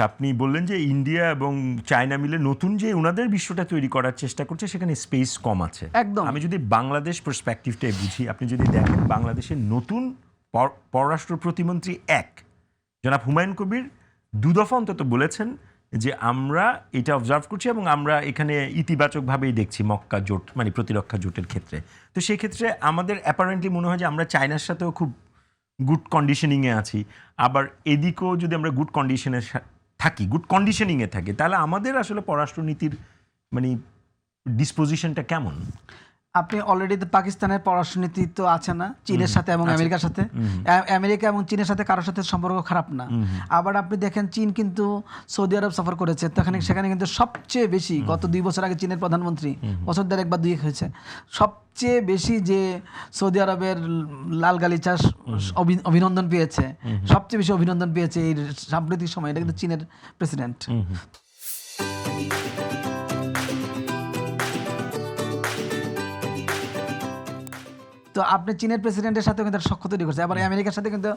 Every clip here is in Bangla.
আপনি বললেন যে ইন্ডিয়া এবং চায়না মিলে নতুন যে ওনাদের বিশ্বটা তৈরি করার চেষ্টা করছে সেখানে স্পেস কম আছে। একদম। আমি যদি বাংলাদেশ পার্সপেক্টিভটাই বুঝি, আপনি যদি দেখেন বাংলাদেশের নতুন পররাষ্ট্র প্রতিমন্ত্রী জনাব হুমায়ুন কবির দুদফা অন্তত বলেছেন যে আমরা এটা অবজার্ভ করছি এবং আমরা এখানে ইতিবাচকভাবেই দেখছি মক্কা জোট মানে প্রতিরক্ষা জোটের ক্ষেত্রে। তো সেই ক্ষেত্রে আমাদের অ্যাপারেন্টলি মনে হয় যে আমরা চায়নার সাথেও খুব গুড কন্ডিশনিংয়ে আছি। আবার এদিকেও যদি আমরা গুড কন্ডিশনিংয়ে থাকি তাহলে আমাদের আসলে পররাষ্ট্রনীতির মানে ডিসপোজিশনটা কেমন? আপনি অলরেডি পাকিস্তানের পররাষ্ট্রনীতি তো আছে না চীনের সাথে এবং আমেরিকার সাথে। আমেরিকা এবং চীনের সাথে কারোর সাথে সম্পর্ক খারাপ না। আবার আপনি দেখেন চীন কিন্তু সৌদি আরব সফর করেছে, সেখানে কিন্তু সবচেয়ে বেশি গত 2 বছর আগে চীনের প্রধানমন্ত্রী বছর দেড়েক বা 2 হয়েছে, সবচেয়ে বেশি যে সৌদি আরবের লাল গালিচা অভিনন্দন পেয়েছে, সবচেয়ে বেশি অভিনন্দন পেয়েছে এই সাম্প্রতিক সময়, এটা কিন্তু চীনের প্রেসিডেন্ট। তো আপনি চীনের প্রেসিডেন্টের সাথে কিন্তু সখ্য তৈরি করছে, আবার আমেরিকার সাথে কিন্তু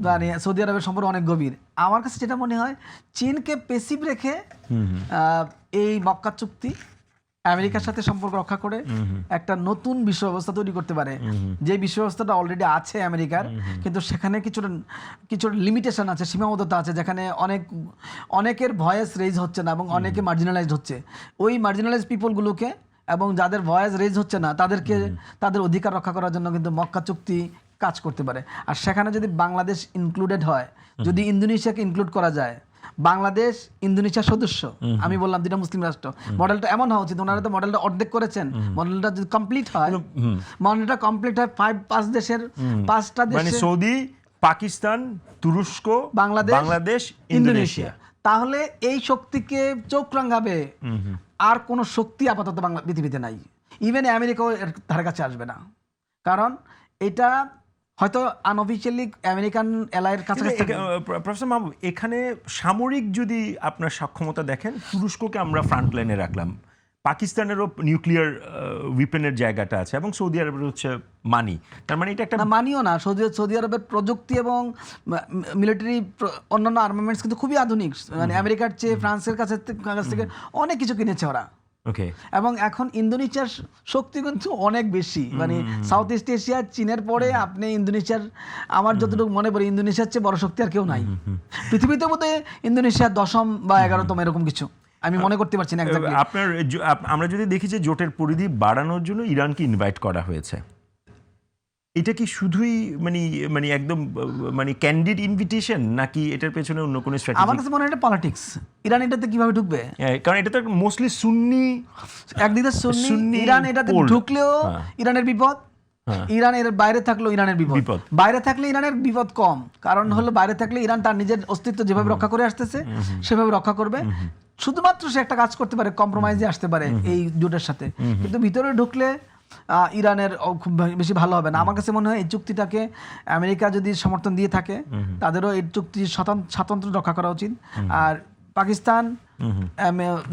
মানে সৌদি আরবের সম্পর্ক অনেক গভীর। আমার কাছে যেটা মনে হয় চীনকে পেসিভ রেখে এই মক্কা চুক্তি আমেরিকার সাথে সম্পর্ক রক্ষা করে একটা নতুন বিশ্ব ব্যবস্থা তৈরি করতে পারে, যে বিশ্ব ব্যবস্থাটা অলরেডি আছে আমেরিকার, কিন্তু সেখানে কিছু লিমিটেশন আছে, সীমাবদ্ধতা আছে, যেখানে অনেকের ভয়েস রেজ হচ্ছে না এবং অনেকে মার্জিনালাইজড হচ্ছে। ওই মার্জিনালাইজড পিপলগুলোকে এবং যাদের ভয়েস রেজ হচ্ছে না তাদেরকে তাদের অধিকার রক্ষা করার জন্য কিন্তু মক্কা চুক্তি কাজ করতে পারে। আর সেখানে যদি বাংলাদেশ ইনক্লুডেড হয়, যদি ইন্দোনেশিয়াকে ইনক্লুড করা যায়, বাংলাদেশ ইন্দোনেশিয়ার সদস্য, আমি বললাম 2টা মুসলিম রাষ্ট্র, মডেলটা এমন হওয়া উচিত। ওনারা তো মডেলটা অর্ধেক করেছেন, মডেলটা যদি কমপ্লিট হয়, 5টা দেশের মানে সৌদি, পাকিস্তান, তুরস্ক, বাংলাদেশ, ইন্দোনেশিয়া, তাহলে এই শক্তিকে চোখ রাঙাবে আর কোনো শক্তি আপাতত পৃথিবীতে নাই। ইভেন আমেরিকাও এর ধারে কাছে আসবে না, কারণ এটা হয়তো আনঅফিশিয়ালি আমেরিকান এলাইয়ের কাছে। প্রফেসর মাহবুব, এখানে সামরিক যদি আপনার সক্ষমতা দেখেন, তুরস্ককে আমরা ফ্রন্ট লাইনে রাখলাম, পাকিস্তানেরও নিউক্লিয়ার উইপেনের জায়গাটা আছে এবং সৌদি আরবের হচ্ছে মানি। তার মানে এটা একটা মানিও না, সৌদি আরবের প্রযুক্তি এবং মিলিটারি অন্যান্য আর্মামেন্টস কিন্তু খুবই আধুনিক, মানে আমেরিকার চেয়ে ফ্রান্সের কাছ থেকে অনেক কিছু কিনেছে ওরা। এবং এখন ইন্দোনেশিয়ার শক্তি কিন্তু অনেক বেশি, মানে সাউথ ইস্ট এশিয়া চীনের পরে আপনি ইন্দোনেশিয়ার, আমার যতটুকু মনে পড়ে ইন্দোনেশিয়ার চেয়ে বড় শক্তি আর কেউ নাই পৃথিবীতে, বোধহয় ইন্দোনেশিয়ার 10ম বা 11তম এরকম কিছু, আমি মনে করতে পারছি না এক্স্যাক্টলি। আমরা যদি দেখি যে জোটের পরিধি বাড়ানোর জন্য ইরানকে ইনভাইট করা হয়েছে, এটা কি শুধুই মানে একদম মানে ক্যান্ডিড ইনভিটেশন, নাকি এটার পেছনে অন্য কোনো স্ট্র্যাটেজি? আমার কাছে মনে হয় এটা পলিটিক্স। ইরান এটাতে কিভাবে ঢুকবে? কারণ এটা তো মোস্টলি সুন্নি, একদিকে সুন্নি, ইরান এটাতে ঢুকলেও ইরানের বিপদ, ইরানের বাইরে থাকলেও ইরানের বিপদ। বাইরে থাকলে ইরানের বিপদ কম, কারণ হলো বাইরে থাকলে ইরান তার নিজের অস্তিত্ব যেভাবে রক্ষা করে আসতেছে সেভাবে রক্ষা করবে। শুধুমাত্র সে একটা কাজ করতে পারে, কম্প্রোমাইজে আসতে পারে এই জোটের সাথে, কিন্তু ভিতরে ঢুকলে ইরানের খুব বেশি ভালো হবে না। আমার কাছে মনে হয় এই চুক্তিটাকে আমেরিকা যদি সমর্থন দিয়ে থাকে, তাদেরও এই চুক্তি স্বাতন্ত্র্য রক্ষা করা উচিত। আর পাকিস্তান,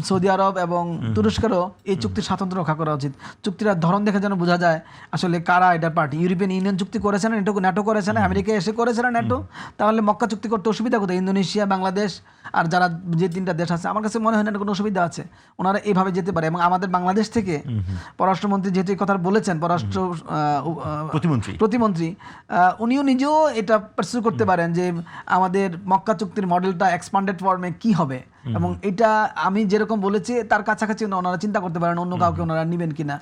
সৌদি আরব এবং তুরস্কেরও এই চুক্তির স্বাতন্ত্র্য রক্ষা করা উচিত। চুক্তির ধরন দেখে যেন বোঝা যায় আসলে কারা এটার পার্টি। ইউরোপিয়ান ইউনিয়ন চুক্তি করেছে না, ন্যাটো করেছে না, আমেরিকা এসে করেছে না ন্যাটো, তাহলে মক্কা চুক্তি করতে অসুবিধা কোথায়? ইন্দোনেশিয়া, বাংলাদেশ আর যারা যে 3টা দেশ আছে, আমার কাছে মনে হয় না কোনো অসুবিধা আছে, ওনারা এইভাবে যেতে পারে। এবং আমাদের বাংলাদেশ থেকে পররাষ্ট্রমন্ত্রী যেহেতু এই কথা বলেছেন, পররাষ্ট্র প্রতিমন্ত্রী, উনিও নিজেও এটা পারসিউ করতে পারেন যে আমাদের মক্কা চুক্তির মডেলটা এক্সপান্ডেড ফর্মে কি হবে, এবং এটা আমি যেরকম বলেছি তার কাছাকাছি ওনারা চিন্তা করতে পারেন অন্য কাউকে ওনারা নেবেন কিনা।